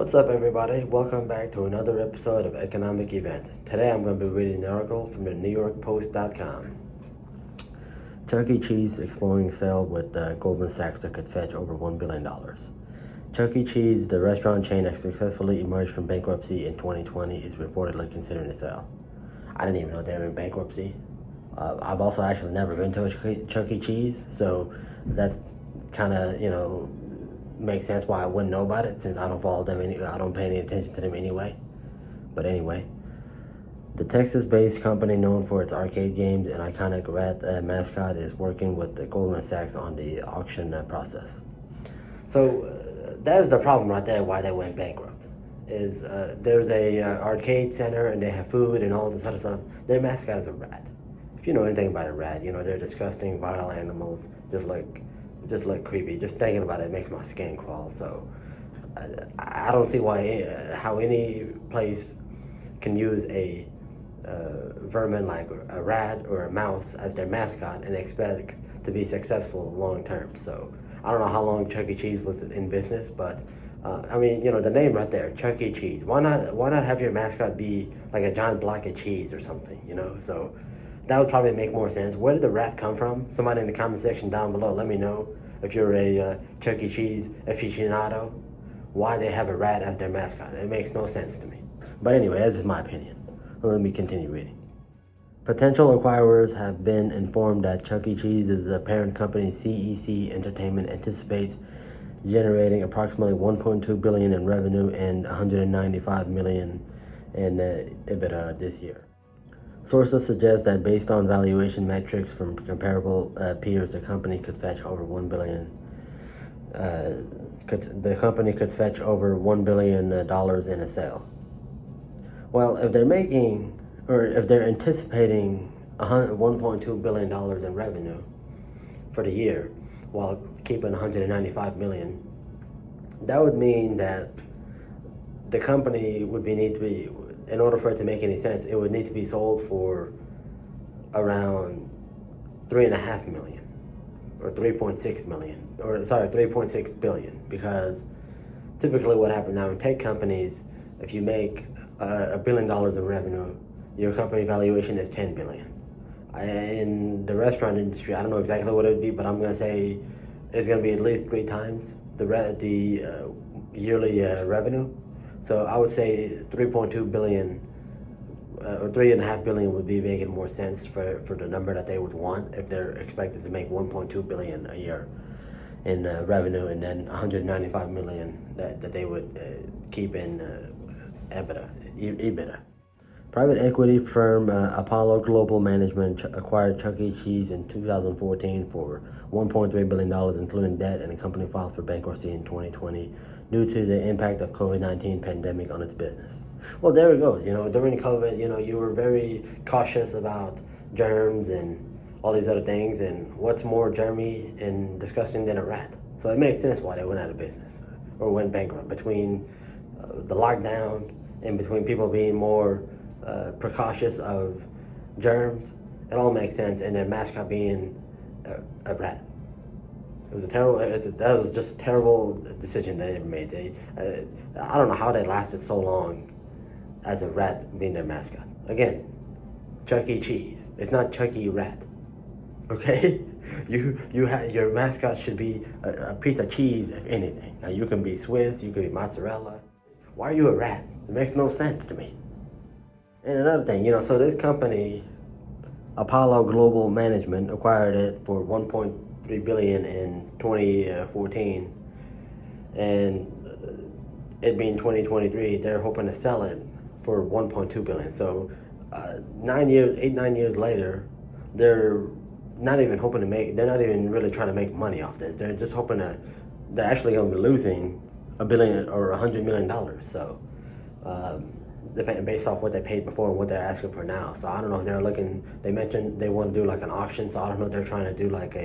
What's up, everybody? Welcome back to another episode of Economic Event. Today I'm going to be reading an article from the NewYorkPost.com. Chuck E. Cheese exploring sale with Goldman Sachs that could fetch over $1 billion. Chuck E. Cheese, the restaurant chain that successfully emerged from bankruptcy in 2020, is reportedly considering a sale. I didn't even know they were in bankruptcy. I've also actually never been to a Chuck E. Cheese, so that kind of, makes sense why I wouldn't know about it, since I don't follow them I don't pay any attention to them anyway. But anyway, the Texas-based company known for its arcade games and iconic rat mascot is working with the Goldman Sachs on the auction process. So that is the problem right there why they went bankrupt. Is there's a arcade center and they have food and all this other stuff. Their mascot is a rat. If you know anything about a rat, they're disgusting, vile animals, just look creepy. Just thinking about it makes my skin crawl. So I don't see how any place can use a vermin like a rat or a mouse as their mascot and expect to be successful long term. So I don't know how long Chuck E. Cheese was in business, but the name right there, Chuck E. Cheese. Why not have your mascot be like a giant block of cheese or something? So that would probably make more sense. Where did the rat come from? Somebody in the comment section down below, let me know if you're a Chuck E. Cheese aficionado, why they have a rat as their mascot. It makes no sense to me. But anyway, that's just my opinion. Let me continue reading. Potential acquirers have been informed that Chuck E. Cheese's parent company CEC Entertainment anticipates generating approximately $1.2 billion in revenue and $195 million in EBITDA this year. Sources suggest that based on valuation metrics from comparable peers, the company could fetch over $1 billion. The company could fetch over $1 billion in a sale. Well, if they're anticipating $1.2 billion in revenue for the year, while keeping $195 million, that would mean that the company would need to be, in order for it to make any sense, it would need to be sold for around $3.5 million or $3.6 billion, because typically what happens now in tech companies, if you make $1 billion in revenue, your company valuation is $10 billion. In the restaurant industry, I don't know exactly what it would be, but I'm going to say it's going to be at least 3 times the yearly revenue. So I would say 3.2 billion or $3.5 billion would be making more sense for the number that they would want if they're expected to make 1.2 billion a year in revenue, and then 195 million that they would keep in EBITDA. Private equity firm Apollo Global Management acquired Chuck E. Cheese in 2014 for $1.3 billion, including debt, and the company filed for bankruptcy in 2020 due to the impact of COVID-19 pandemic on its business. Well, there it goes. During COVID, you were very cautious about germs and all these other things, and what's more germy and disgusting than a rat? So it makes sense why they went out of business or went bankrupt. Between the lockdown and between people being more precautious of germs, it all makes sense, and their mascot being a rat. That was just a terrible decision they ever made. I don't know how they lasted so long as a rat being their mascot. Again, Chuck E. Cheese. It's not Chuck E. Rat. Okay? Your mascot should be a piece of cheese, if anything. Now you can be Swiss, you can be mozzarella. Why are you a rat? It makes no sense to me. And another thing, so this company, Apollo Global Management, acquired it for $1.3 billion in 2014, and it being 2023, they're hoping to sell it for $1.2 billion. So 9 years later, they're not even really trying to make money off this. They're just hoping they're actually going to be losing $1 billion or $100 million. So based off what they paid before and what they're asking for now. So I don't know if they mentioned they want to do like an auction, so I don't know if they're trying to do like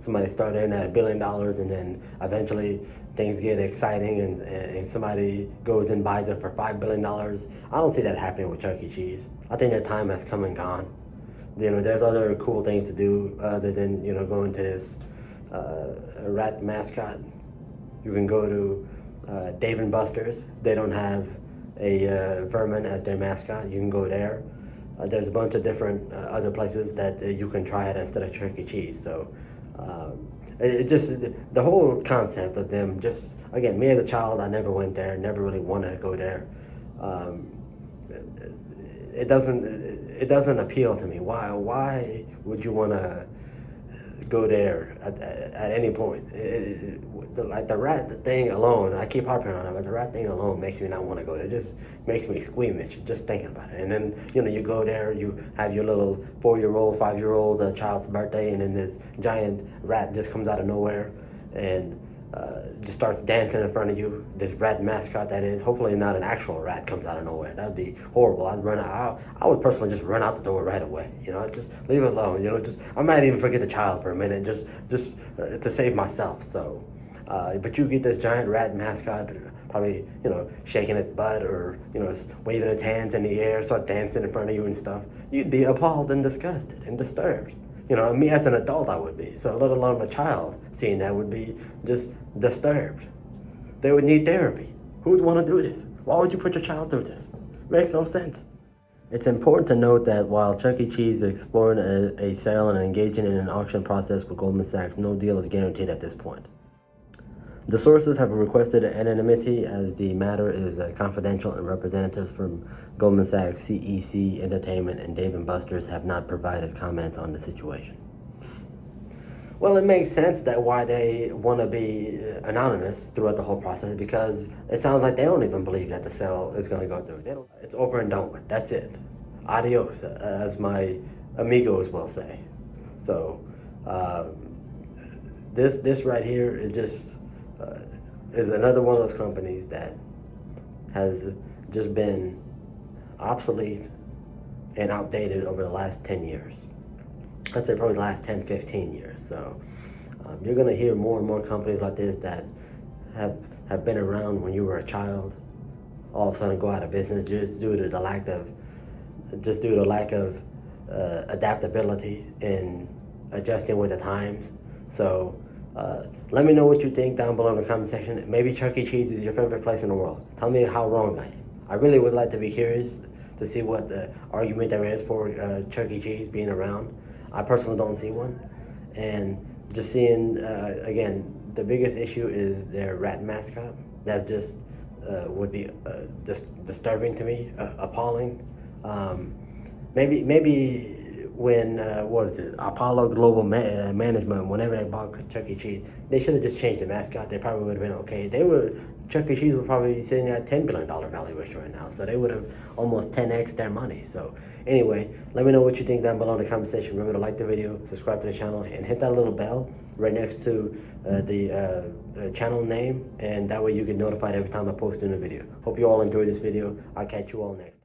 somebody started in at $1 billion and then eventually things get exciting and somebody goes and buys it for $5 billion. I don't see that happening with Chuck E. Cheese. I think their time has come and gone. There's other cool things to do other than, going to this rat mascot. You can go to Dave and Buster's, they don't have a vermin as their mascot. You can go there. There's a bunch of different other places that you can try it instead of Chuck E. Cheese. So it just the whole concept of them. Just again, me as a child, I never went there. Never really wanted to go there. It doesn't appeal to me. Why would you want to go there at any point? Like the rat thing alone, I keep harping on it, but the rat thing alone makes me not want to go there. It just makes me squeamish just thinking about it. And then you go there, you have your little 4-year-old, 5-year-old child's birthday, and then this giant rat just comes out of nowhere and just starts dancing in front of you. This rat mascot, that is. Hopefully not an actual rat comes out of nowhere. That'd be horrible. I'd run out. I would personally just run out the door right away. Just leave it alone. Just I might even forget the child for a minute, just to save myself. So, but you get this giant rat mascot, probably shaking its butt or waving its hands in the air, start dancing in front of you and stuff. You'd be appalled and disgusted and disturbed. Me as an adult, I would be. So let alone a child seeing that would be just disturbed. They would need therapy. Who would want to do this? Why would you put your child through this? Makes no sense. It's important to note that while Chuck E. Cheese is exploring a sale and engaging in an auction process with Goldman Sachs, no deal is guaranteed at this point. The sources have requested anonymity as the matter is confidential, and representatives from Goldman Sachs, CEC Entertainment, and Dave & Buster's have not provided comments on the situation. Well, it makes sense that why they want to be anonymous throughout the whole process, because it sounds like they don't even believe that the sale is going to go through. It's over and done with. That's it. Adios, as my amigos will say. So, this right here is just is another one of those companies that has just been obsolete and outdated over the last 10 years. I'd say probably the last 10, 15 years. So you're going to hear more and more companies like this that have been around when you were a child, all of a sudden go out of business just due to the lack of adaptability in adjusting with the times. So let me know what you think down below in the comment section. Maybe Chuck E. Cheese is your favorite place in the world. Tell me how wrong I am. I really would like to be curious to see what the argument there is for Chuck E. Cheese being around. I personally don't see one. And just seeing, again, the biggest issue is their rat mascot. That's just would be disturbing to me, appalling. Maybe when, Apollo Global Management, whenever they bought Chuck E. Cheese, they should have just changed the mascot. They probably would have been okay. Chuck E. Cheese would probably be sitting at $10 billion valuation right now. So they would have almost 10x their money. So anyway, let me know what you think down below in the comment section. Remember to like the video, subscribe to the channel, and hit that little bell right next to the channel name. And that way you get notified every time I post a new video. Hope you all enjoyed this video. I'll catch you all next.